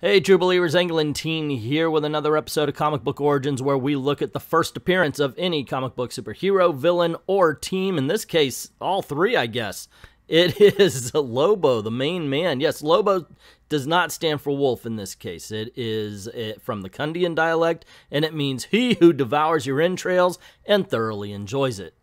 Hey True Believers, Teen here with another episode of Comic Book Origins where we look at the first appearance of any comic book superhero, villain, or team. In this case, all three, I guess. It is Lobo, the main man. Yes, Lobo does not stand for wolf in this case. It is from the Kundian dialect, and it means he who devours your entrails and thoroughly enjoys it.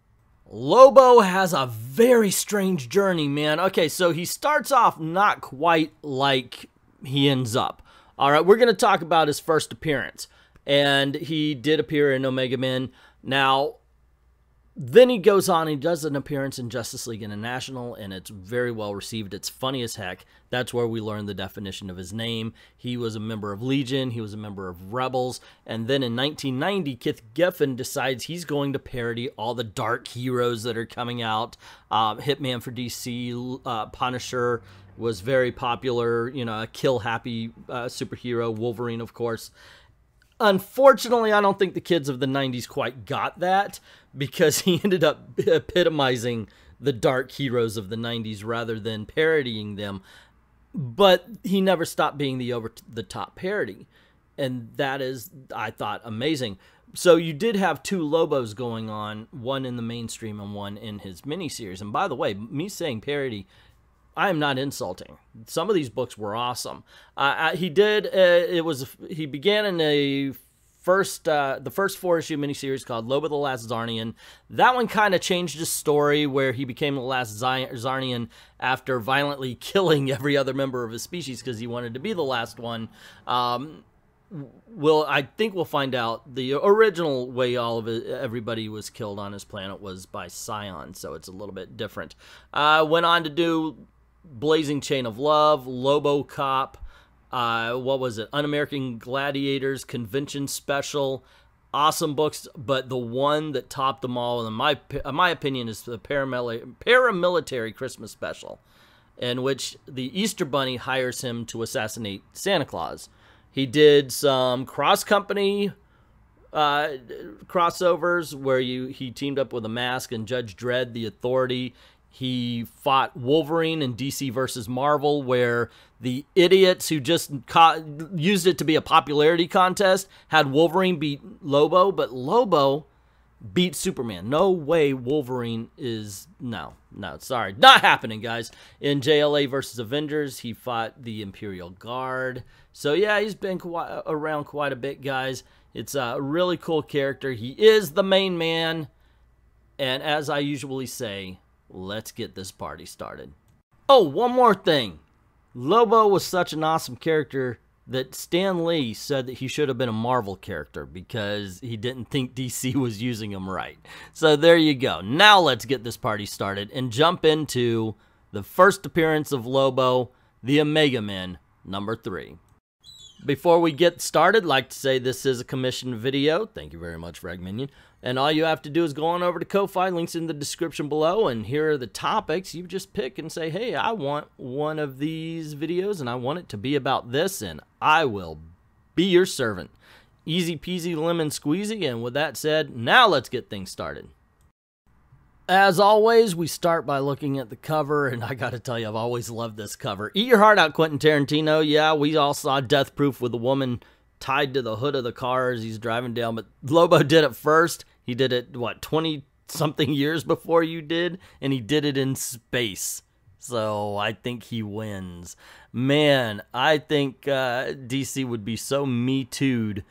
Lobo has a very strange journey, man. Okay, so he starts off not quite like he ends up. All right, we're going to talk about his first appearance, and he did appear in Omega Men. Now, then he goes on, he does an appearance in Justice League International, and it's very well received. It's funny as heck. That's where we learn the definition of his name. He was a member of Legion, he was a member of Rebels, and then in 1990, Keith Giffen decides he's going to parody all the dark heroes that are coming out. Hitman for DC, Punisher was very popular, you know, a kill-happy superhero, Wolverine, of course. Unfortunately, I don't think the kids of the 90s quite got that, because he ended up epitomizing the dark heroes of the 90s rather than parodying them. But he never stopped being the over-the-top parody, and that is, I thought, amazing. So you did have two Lobos going on, one in the mainstream and one in his miniseries. And by the way, me saying parody, I am not insulting. Some of these books were awesome. He began in the first 4-issue miniseries called Lobo the Last Zarnian. That one kind of changed his story, where he became the last Zarnian after violently killing every other member of his species because he wanted to be the last one. I think we'll find out the original way everybody was killed on his planet was by Scion, so it's a little bit different. Went on to do Blazing Chain of Love, Lobo Cop, what was it? Un-American Gladiators, Convention Special. Awesome books, but the one that topped them all, in my opinion, is the Paramilitary Christmas Special, in which the Easter Bunny hires him to assassinate Santa Claus. He did some cross-company crossovers where he teamed up with a Mask and Judge Dredd, the Authority. He fought Wolverine in DC versus Marvel, where the idiots who just used it to be a popularity contest had Wolverine beat Lobo, but Lobo beat Superman. No way Wolverine is... No, sorry. Not happening, guys. In JLA versus Avengers, he fought the Imperial Guard. So yeah, he's been around quite a bit, guys. It's a really cool character. He is the main man. And as I usually say, let's get this party started. Oh, one more thing. Lobo was such an awesome character that Stan Lee said that he should have been a Marvel character because he didn't think DC was using him right. So there you go. Now let's get this party started and jump into the first appearance of Lobo, the Omega Men, number 3. Before we get started, I'd like to say this is a commissioned video. Thank you very much, FRAGMINION. And all you have to do is go on over to Ko-Fi, links in the description below, and here are the topics. You just pick and say, hey, I want one of these videos, and I want it to be about this, and I will be your servant. Easy peasy lemon squeezy, and with that said, now let's get things started. As always, we start by looking at the cover, and I gotta tell you, I've always loved this cover. Eat your heart out, Quentin Tarantino. Yeah, we all saw Death Proof with a woman tied to the hood of the car as he's driving down, but Lobo did it first. He did it, what, 20-something years before you did? And he did it in space. So I think he wins. Man, I think DC would be so Me Too'd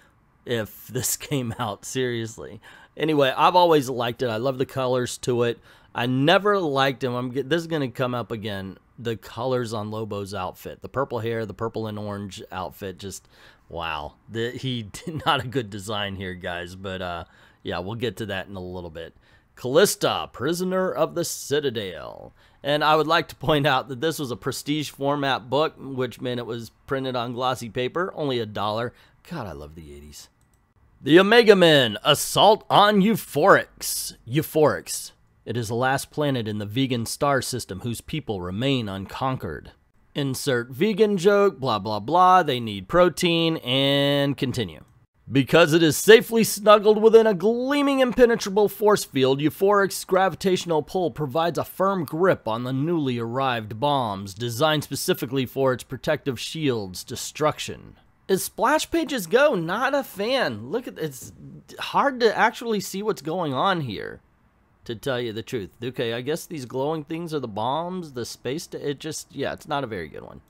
if this came out, seriously. Anyway, I've always liked it. I love the colors to it. I never liked him. This is going to come up again. The colors on Lobo's outfit. The purple hair, the purple and orange outfit. Just, wow. He did not a good design here, guys. But, yeah, we'll get to that in a little bit. Callista, Prisoner of the Citadel. And I would like to point out that this was a prestige format book, which meant it was printed on glossy paper. Only $1. God, I love the 80s. The Omega Men, Assault on Euphorix. Euphorix. It is the last planet in the vegan star system whose people remain unconquered. Insert vegan joke, blah, blah, blah. They need protein, and continue. Because it is safely snuggled within a gleaming impenetrable force field, Euphoric's gravitational pull provides a firm grip on the newly arrived bombs, designed specifically for its protective shield's destruction. As splash pages go, not a fan. Look at it's hard to actually see what's going on here, to tell you the truth. Okay, I guess these glowing things are the bombs, the space, yeah, it's not a very good one.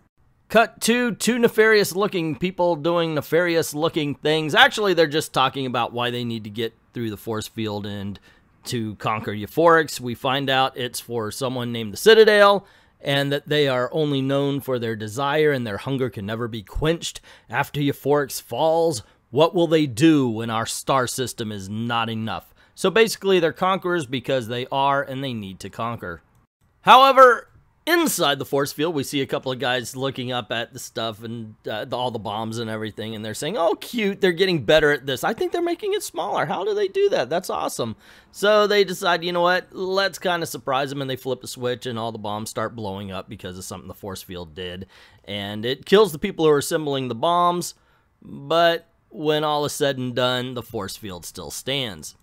Cut to two nefarious looking people doing nefarious looking things. Actually, they're just talking about why they need to get through the force field and to conquer Euphorix. We find out it's for someone named the Citadel, and that they are only known for their desire and their hunger can never be quenched. After Euphorix falls, what will they do when our star system is not enough? So basically, they're conquerors because they are and they need to conquer. However, inside the force field, we see a couple of guys looking up at the stuff and all the bombs and everything, and they're saying, oh, cute, they're getting better at this. I think they're making it smaller. How do they do that? That's awesome. So they decide, you know what, let's kind of surprise them, and they flip a switch, and all the bombs start blowing up because of something the force field did. And it kills the people who are assembling the bombs, but when all is said and done, the force field still stands.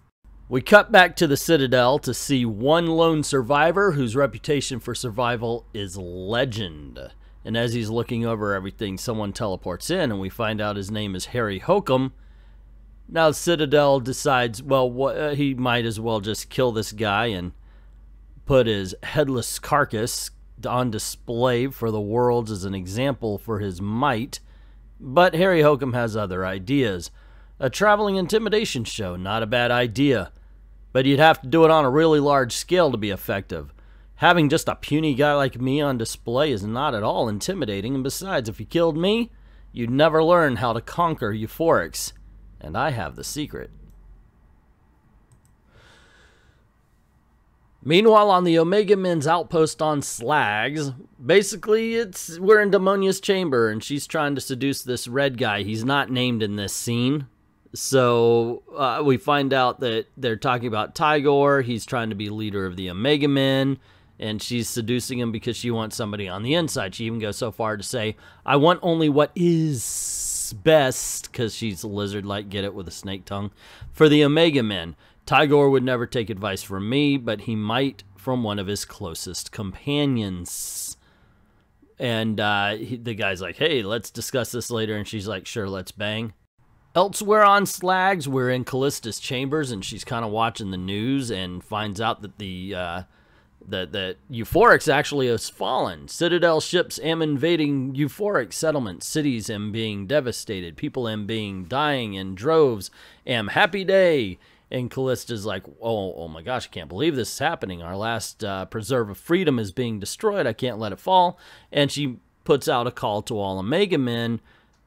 We cut back to the Citadel to see one lone survivor whose reputation for survival is legend. And as he's looking over everything, someone teleports in, and we find out his name is Harry Hokum. Now the Citadel decides, well, he might as well just kill this guy and put his headless carcass on display for the world as an example for his might. But Harry Hokum has other ideas. A traveling intimidation show, not a bad idea. But you'd have to do it on a really large scale to be effective. Having just a puny guy like me on display is not at all intimidating, and besides, if you killed me, you'd never learn how to conquer Euphorix. And I have the secret. Meanwhile, on the Omega Men's outpost on Slags, basically we're in Demonia's chamber, and she's trying to seduce this red guy. He's not named in this scene. So we find out that they're talking about Tigor. He's trying to be leader of the Omega Men, and she's seducing him because she wants somebody on the inside. She even goes so far to say, I want only what is best, because she's a lizard-like, get it, with a snake tongue, for the Omega Men. Tigor would never take advice from me, but he might from one of his closest companions. And the guy's like, hey, let's discuss this later, and she's like, sure, let's bang. Elsewhere on Slags, we're in Callista's chambers, and she's kind of watching the news and finds out that that Euphorix actually has fallen. Citadel ships am invading Euphorix settlements. Cities am being devastated. People am being dying in droves. Am happy day. And Callista's like, oh my gosh, I can't believe this is happening. Our last preserve of freedom is being destroyed. I can't let it fall. And she puts out a call to all Omega Men,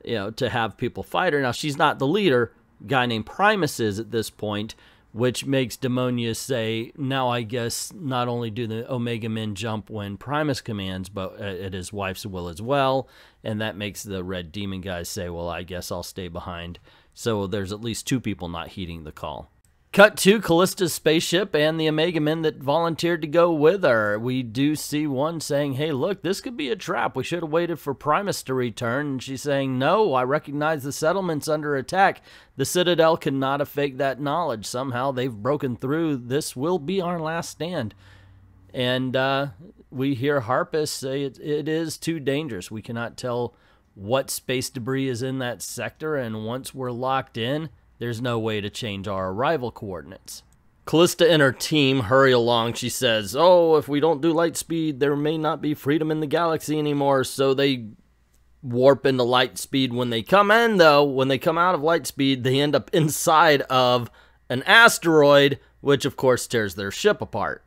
you know, to have people fight her. Now, she's not the leader. A guy named Primus is at this point, which makes Demonia say, now I guess not only do the Omega Men jump when Primus commands, but at his wife's will as well. And that makes the Red Demon guys say, well, I guess I'll stay behind. So there's at least two people not heeding the call. Cut to Callista's spaceship and the Omega Men that volunteered to go with her. We do see one saying, hey, look, this could be a trap. We should have waited for Primus to return. And she's saying, no, I recognize the settlement's under attack. The Citadel cannot have faked that knowledge. Somehow they've broken through. This will be our last stand. And we hear Harpus say it is too dangerous. We cannot tell what space debris is in that sector. And once we're locked in, there's no way to change our arrival coordinates. Callista and her team hurry along. She says, oh, if we don't do light speed, there may not be freedom in the galaxy anymore. So they warp into light speed. When they come in, though, when they come out of light speed, they end up inside of an asteroid, which, of course, tears their ship apart.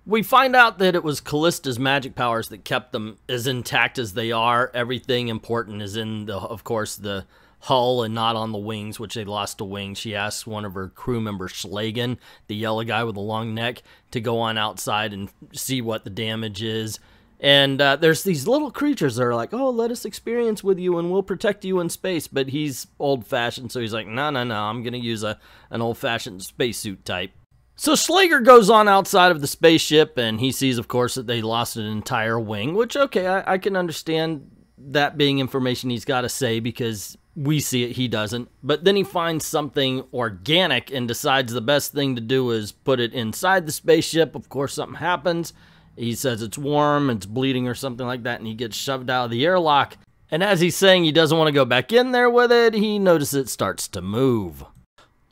We find out that it was Callista's magic powers that kept them as intact as they are. Everything important is in, of course, the hull and not on the wings, which they lost a wing. She asks one of her crew members, Schlagen, the yellow guy with the long neck, to go on outside and see what the damage is. And there's these little creatures that are like, oh, let us experience with you and we'll protect you in space. But he's old-fashioned, so he's like, no, I'm going to use an old-fashioned spacesuit type. So Schlager goes on outside of the spaceship, and he sees, of course, that they lost an entire wing, which, okay, I can understand that being information he's got to say, because we see it, he doesn't. But then he finds something organic and decides the best thing to do is put it inside the spaceship. Of course, something happens. He says it's warm, it's bleeding or something like that, and he gets shoved out of the airlock. And as he's saying he doesn't want to go back in there with it, he notices it starts to move.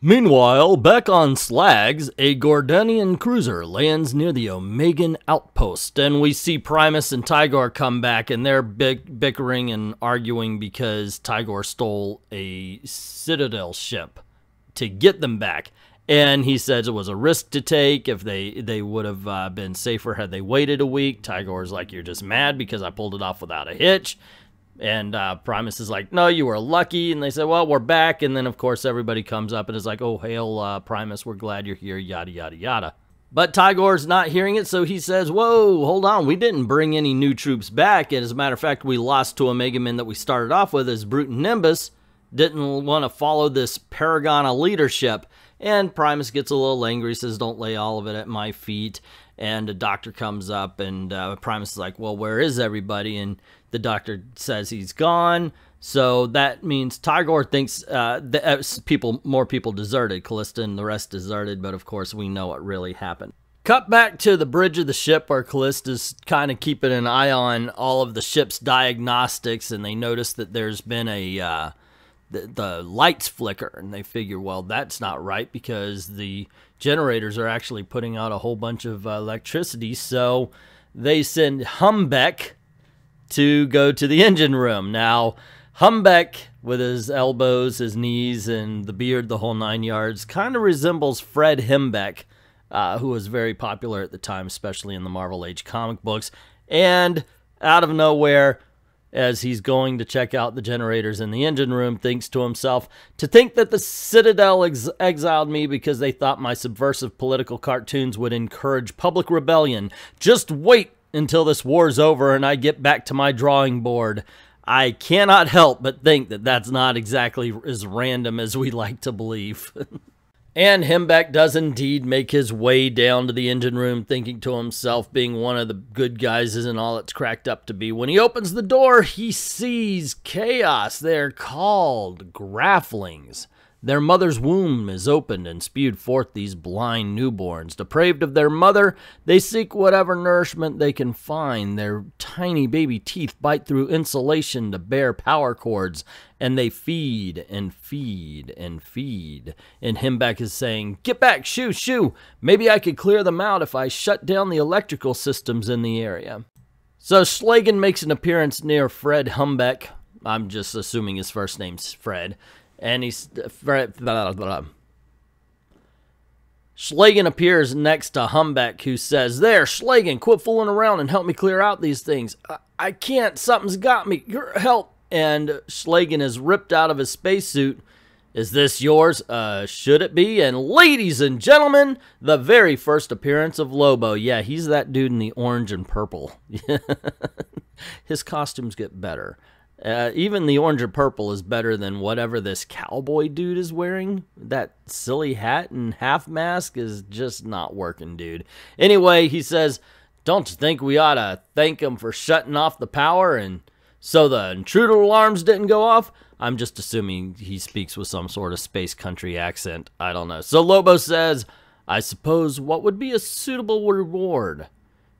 Meanwhile, back on Slags, a Gordanian cruiser lands near the Omegan outpost, and we see Primus and Tigor come back, and they're bickering and arguing because Tigor stole a Citadel ship to get them back. And he says it was a risk to take. If they would have been safer had they waited a week. Tigor's like, you're just mad because I pulled it off without a hitch. And Primus is like, no, you were lucky. And they say, well, we're back. And then, of course, everybody comes up and is like, oh, hail, Primus, we're glad you're here, yada, yada, yada. But Tigor's not hearing it, so he says, whoa, hold on. We didn't bring any new troops back. And as a matter of fact, we lost to Omega Men that we started off with as Brute and Nimbus. Didn't want to follow this paragon of leadership. And Primus gets a little angry, says, don't lay all of it at my feet. And the doctor comes up, and Primus is like, well, where is everybody? And the doctor says he's gone. So that means Tigor thinks more people deserted. Callista and the rest deserted, but of course we know what really happened. Cut back to the bridge of the ship where Callista's kind of keeping an eye on all of the ship's diagnostics, and they notice that there's been a... The lights flicker, and they figure, well, that's not right because the generators are actually putting out a whole bunch of electricity. So they send Humbeck to go to the engine room. Now, Humbeck, with his elbows, his knees, and the beard, the whole 9 yards, kind of resembles Fred Hembeck, who was very popular at the time, especially in the Marvel Age comic books. And out of nowhere, as he's going to check out the generators in the engine room, thinks to himself, to think that the Citadel exiled me because they thought my subversive political cartoons would encourage public rebellion. Just wait until this war's over and I get back to my drawing board. I cannot help but think that that's not exactly as random as we like to believe. And Hembeck does indeed make his way down to the engine room, thinking to himself, being one of the good guys isn't all it's cracked up to be. When he opens the door, he sees chaos. They're called Graflings. Their mother's womb is opened and spewed forth these blind newborns. Depraved of their mother, they seek whatever nourishment they can find. Their tiny baby teeth bite through insulation to bare power cords, and they feed and feed and feed. And Hembeck is saying, get back, shoo, shoo. Maybe I could clear them out if I shut down the electrical systems in the area. So Schlagen makes an appearance near Fred Humbeck. I'm just assuming his first name's Fred. And he's... Schlagen appears next to Humbeck, who says, there, Schlagen, quit fooling around and help me clear out these things. I can't. Something's got me. Your help. And Schlagen is ripped out of his spacesuit. Is this yours? Should it be? And ladies and gentlemen, the very first appearance of Lobo. Yeah, he's that dude in the orange and purple. His costumes get better. Even the orange and purple is better than whatever this cowboy dude is wearing. That silly hat and half mask is just not working, dude. Anyway, he says, don't you think we ought to thank him for shutting off the power and so the intruder alarms didn't go off? I'm just assuming he speaks with some sort of space country accent. I don't know. So Lobo says, I suppose what would be a suitable reward?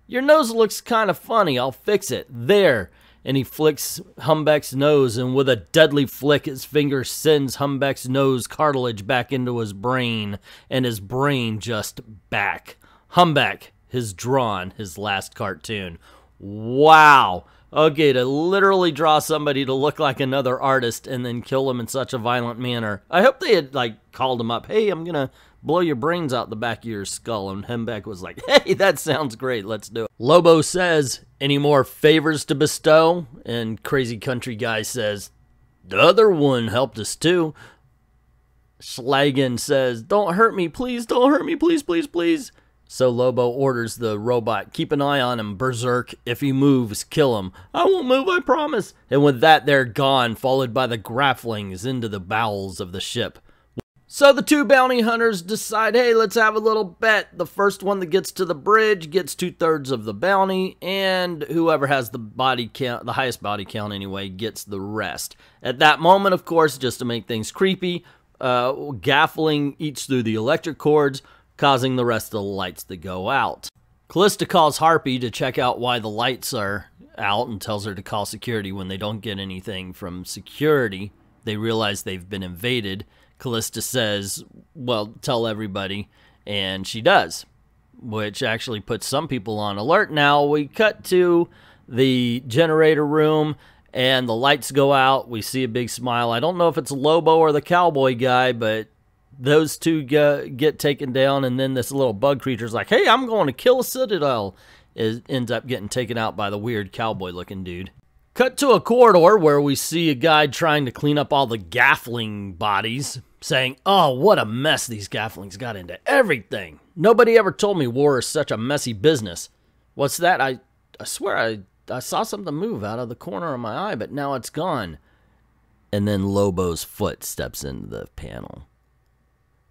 Your nose looks kind of funny. I'll fix it. There. And he flicks Humbeck's nose, and with a deadly flick, his finger sends Humbeck's nose cartilage back into his brain, and his brain just back. Humbeck has drawn his last cartoon. Wow. Okay, to literally draw somebody to look like another artist and then kill him in such a violent manner. I hope they had, called him up. Hey, I'm going to blow your brains out the back of your skull. And Humbeck was like, hey, that sounds great. Let's do it. Lobo says, any more favors to bestow? And Crazy Country Guy says, the other one helped us too. Schlagen says, don't hurt me, please. Don't hurt me, please, please, please. So Lobo orders the robot, keep an eye on him, Berserk. If he moves, kill him. I won't move, I promise. And with that, they're gone, followed by the Graflings into the bowels of the ship. So the two bounty hunters decide, hey, let's have a little bet. The first one that gets to the bridge gets 2/3 of the bounty, and whoever has the body count, the highest body count anyway, gets the rest. At that moment, of course, just to make things creepy, gaffling eats through the electric cords, causing the rest of the lights to go out. Callista calls Harpy to check out why the lights are out and tells her to call security. When they don't get anything from security, they realize they've been invaded. Callista says, well, tell everybody, and she does, which actually puts some people on alert. Now we cut to the generator room, and the lights go out. We see a big smile. I don't know if it's Lobo or the cowboy guy, but those two get taken down, and then this little bug creature's like, hey, I'm going to kill a citadel. Ends up getting taken out by the weird cowboy-looking dude. Cut to a corridor where we see a guy trying to clean up all the gaffling bodies, saying, oh, what a mess these gafflings got into everything. Nobody ever told me war is such a messy business. What's that? I swear I saw something move out of the corner of my eye, but now it's gone. And then Lobo's foot steps into the panel.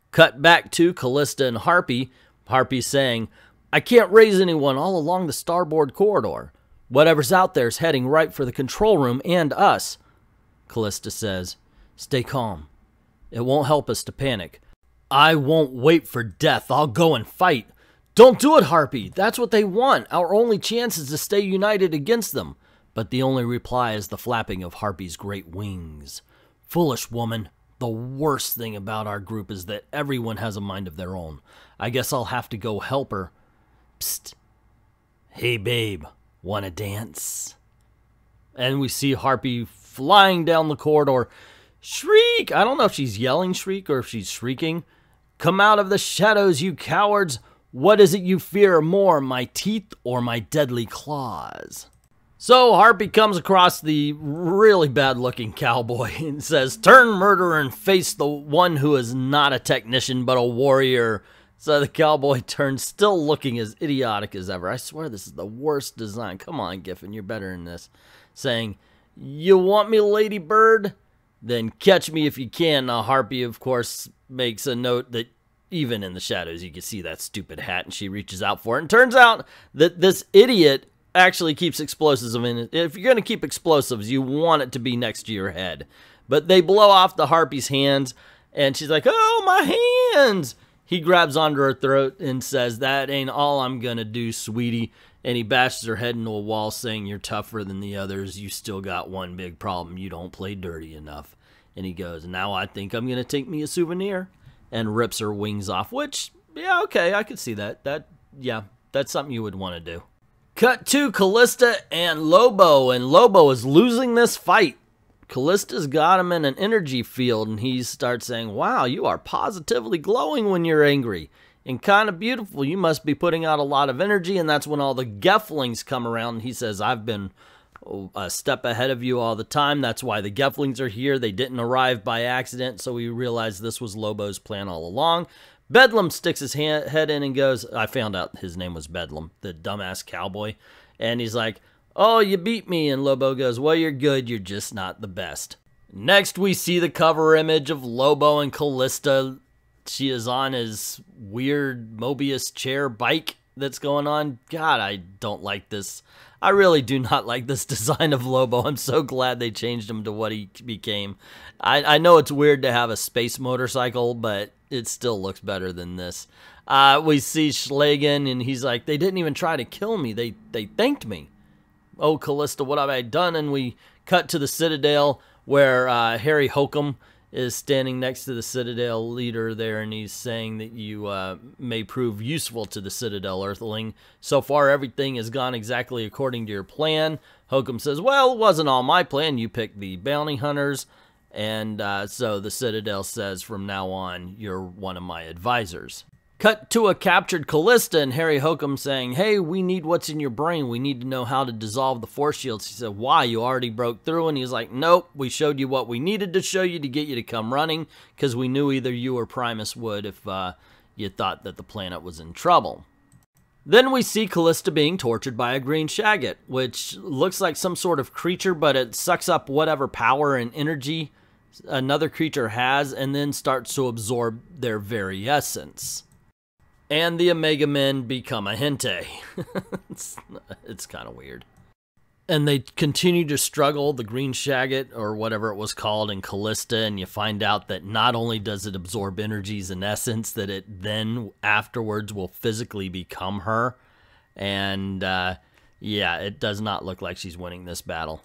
Cut back to Callista and Harpy. Harpy saying, I can't raise anyone all along the starboard corridor. Whatever's out there is heading right for the control room and us. Callista says, stay calm. It won't help us to panic. I won't wait for death. I'll go and fight. Don't do it, Harpy. That's what they want. Our only chance is to stay united against them. But the only reply is the flapping of Harpy's great wings. Foolish woman. The worst thing about our group is that everyone has a mind of their own. I guess I'll have to go help her. Psst. Hey, babe. Wanna dance? And we see Harpy flying down the corridor. Shriek! I don't know if she's yelling shriek or if she's shrieking. Come out of the shadows, you cowards! What is it you fear more, my teeth or my deadly claws? So Harpy comes across the really bad-looking cowboy and says, turn murderer and face the one who is not a technician but a warrior. So the cowboy turns, still looking as idiotic as ever. I swear this is the worst design. Come on, Giffen, you're better than this. Saying, you want me, Lady Bird? Then catch me if you can. Now, Harpy, of course, makes a note that even in the shadows, you can see that stupid hat, and she reaches out for it. And turns out that this idiot actually keeps explosives in it. If you're going to keep explosives, you want it to be next to your head. But they blow off the Harpy's hands, and she's like, oh, my hands! He grabs onto her throat and says, that ain't all I'm going to do, sweetie. And he bashes her head into a wall saying, you're tougher than the others. You still got one big problem. You don't play dirty enough. And he goes, now I think I'm going to take me a souvenir. And rips her wings off, which, yeah, okay, I could see that. Yeah, that's something you would want to do. Cut to Callista and Lobo, and Lobo is losing this fight. Callista's got him in an energy field, and he starts saying, wow, you are positively glowing when you're angry. And kind of beautiful. You must be putting out a lot of energy, and that's when all the Geflings come around, and he says, I've been a step ahead of you all the time. That's why the Geflings are here. They didn't arrive by accident, so we realized this was Lobo's plan all along. Bedlam sticks his head in and goes, I found out his name was Bedlam, the dumbass cowboy. And he's like, oh, you beat me. And Lobo goes, well, you're good. You're just not the best. Next, we see the cover image of Lobo and Callista. She is on his weird Mobius chair bike that's going on. God, I don't like this. I really do not like this design of Lobo. I'm so glad they changed him to what he became. I know it's weird to have a space motorcycle, but it still looks better than this. We see Schlagen, and he's like, they didn't even try to kill me. They thanked me. Oh, Callista, what have I done? And we cut to the Citadel, where Harry Hokum is standing next to the Citadel leader there, and he's saying that you may prove useful to the Citadel Earthling. So far, everything has gone exactly according to your plan. Hokum says, well, it wasn't all my plan. You picked the bounty hunters. And so the Citadel says, from now on, you're one of my advisors. Cut to a captured Callista and Harry Hokum saying, hey, we need what's in your brain. We need to know how to dissolve the force shields. He said, why? You already broke through? And he's like, nope, we showed you what we needed to show you to get you to come running, because we knew either you or Primus would if you thought that the planet was in trouble. Then we see Callista being tortured by a green shaggot, which looks like some sort of creature, but it sucks up whatever power and energy another creature has and then starts to absorb their very essence. And the Omega Men become a hente. It's kind of weird. And they continue to struggle, the green shaggot, or whatever it was called, in Callista, and you find out that not only does it absorb energies and essence, that it then afterwards will physically become her. And yeah, it does not look like she's winning this battle.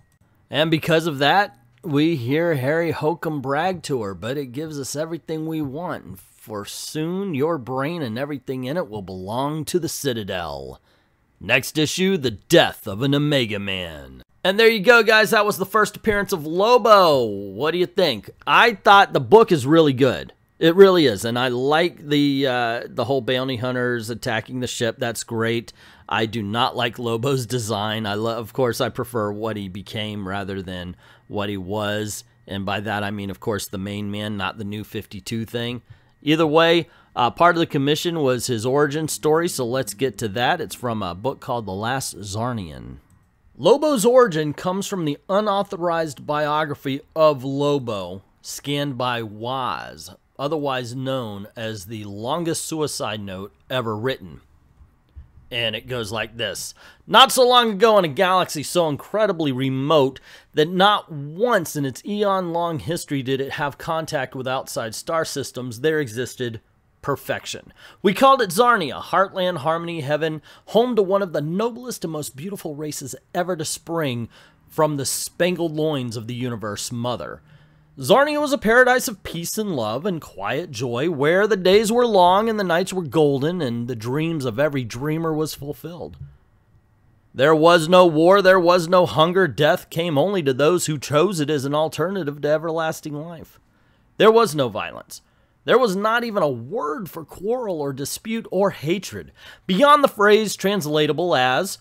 And because of that, we hear Harry Hokum brag to her, but it gives us everything we want. For soon, your brain and everything in it will belong to the Citadel. Next issue, the death of an Omega Man. And there you go, guys. That was the first appearance of Lobo. What do you think? I thought the book is really good. It really is. And I like the whole bounty hunters attacking the ship. That's great. I do not like Lobo's design. Of course, I prefer what he became rather than what he was. And by that, I mean, of course, the main man, not the new 52 thing. Either way, part of the commission was his origin story, so let's get to that. It's from a book called The Last Zarnian. Lobo's origin comes from the unauthorized biography of Lobo, scanned by Woz, otherwise known as the longest suicide note ever written. And it goes like this. Not so long ago in a galaxy so incredibly remote that not once in its eon-long history did it have contact with outside star systems, there existed perfection. We called it Zarnia, heartland, harmony, heaven, home to one of the noblest and most beautiful races ever to spring from the spangled loins of the universe mother. Zarnia was a paradise of peace and love and quiet joy, where the days were long and the nights were golden, and the dreams of every dreamer was fulfilled. There was no war, there was no hunger, death came only to those who chose it as an alternative to everlasting life. There was no violence. There was not even a word for quarrel or dispute or hatred, beyond the phrase translatable as,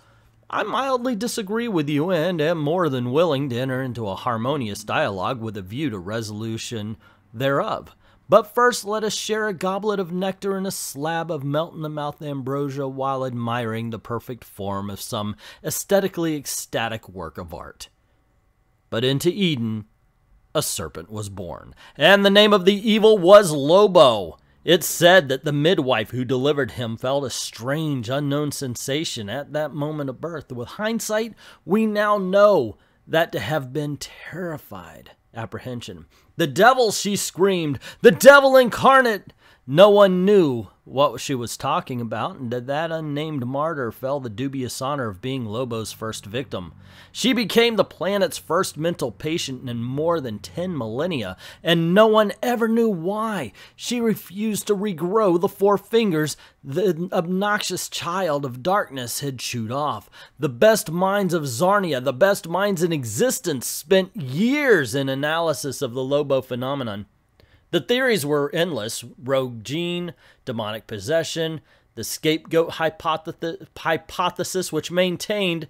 I mildly disagree with you and am more than willing to enter into a harmonious dialogue with a view to resolution thereof. But first let us share a goblet of nectar and a slab of melt-in-the-mouth ambrosia while admiring the perfect form of some aesthetically ecstatic work of art. But into Eden, a serpent was born, and the name of the evil was Lobo. It's said that the midwife who delivered him felt a strange, unknown sensation at that moment of birth. With hindsight, we now know that to have been terrified apprehension. The devil, she screamed, the devil incarnate! No one knew what she was talking about, and to that unnamed martyr fell the dubious honor of being Lobo's first victim. She became the planet's first mental patient in more than 10 millennia, and no one ever knew why. She refused to regrow the 4 fingers the obnoxious child of darkness had chewed off. The best minds of Zarnia, the best minds in existence, spent years in analysis of the Lobo phenomenon. The theories were endless: rogue gene, demonic possession, the scapegoat hypothesis, which maintained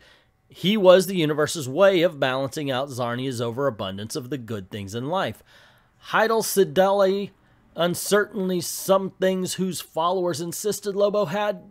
he was the universe's way of balancing out Zarnia's overabundance of the good things in life. Heidel Sideli, uncertainly some things whose followers insisted Lobo had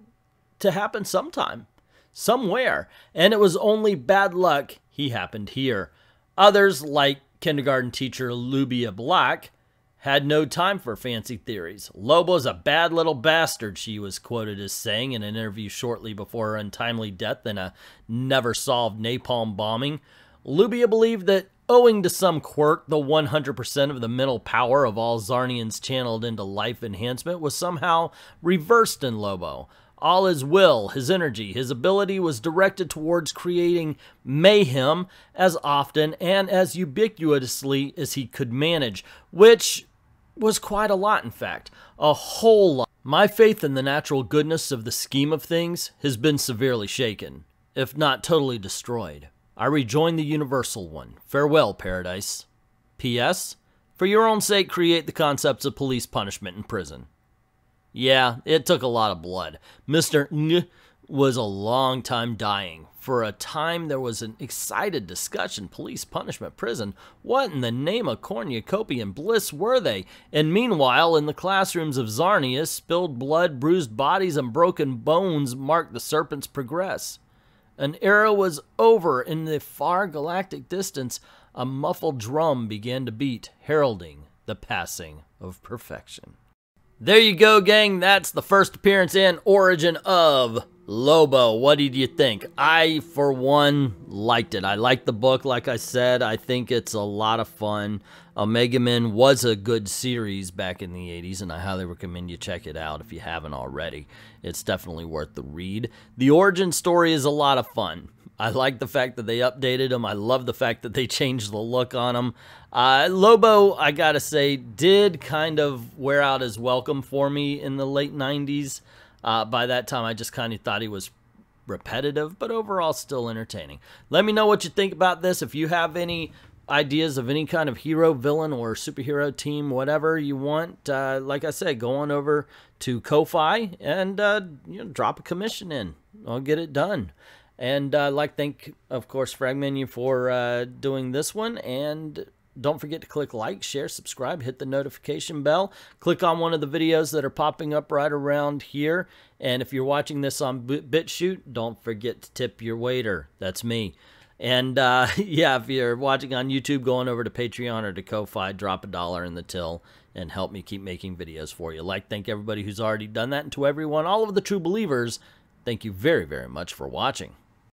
to happen sometime, somewhere, and it was only bad luck he happened here. Others, like kindergarten teacher Lubia Black, had no time for fancy theories. Lobo's a bad little bastard, she was quoted as saying in an interview shortly before her untimely death in a never-solved napalm bombing. Lubia believed that, owing to some quirk, the 100% of the mental power of all Zarnians channeled into life enhancement was somehow reversed in Lobo. All his will, his energy, his ability was directed towards creating mayhem as often and as ubiquitously as he could manage, which was quite a lot, in fact. A whole lot. My faith in the natural goodness of the scheme of things has been severely shaken, if not totally destroyed. I rejoin the universal one. Farewell, paradise. P.S. For your own sake, create the concepts of police punishment in prison. Yeah, it took a lot of blood. Mr. Ng was a long time dying. For a time, there was an excited discussion. Police punishment, prison. What in the name of cornucopia and bliss were they? And meanwhile, in the classrooms of Zarnia, spilled blood, bruised bodies, and broken bones marked the serpent's progress. An era was over in the far galactic distance. a muffled drum began to beat, heralding the passing of perfection. There you go, gang. That's the first appearance and origin of Lobo. What did you think? I, for one, liked it. I liked the book, like I said. I think it's a lot of fun. Omega Men was a good series back in the 80s, and I highly recommend you check it out if you haven't already. It's definitely worth the read. The origin story is a lot of fun. I like the fact that they updated them. I love the fact that they changed the look on them. Lobo, I gotta say, did kind of wear out his welcome for me in the late 90s. By that time, I just kind of thought he was repetitive, but overall still entertaining. Let me know what you think about this. If you have any ideas of any kind of hero, villain, or superhero team, whatever you want, like I said, go on over to Ko-Fi and drop a commission in. I'll get it done. And I'd like to thank, of course, FRAGMINION for doing this one. And don't forget to click like, share, subscribe, hit the notification bell. Click on one of the videos that are popping up right around here. And if you're watching this on BitChute, don't forget to tip your waiter. That's me. And yeah, if you're watching on YouTube, go on over to Patreon or to Ko-Fi, drop $1 in the till, and help me keep making videos for you. Thank everybody who's already done that. And to everyone, all of the true believers, thank you very, very much for watching.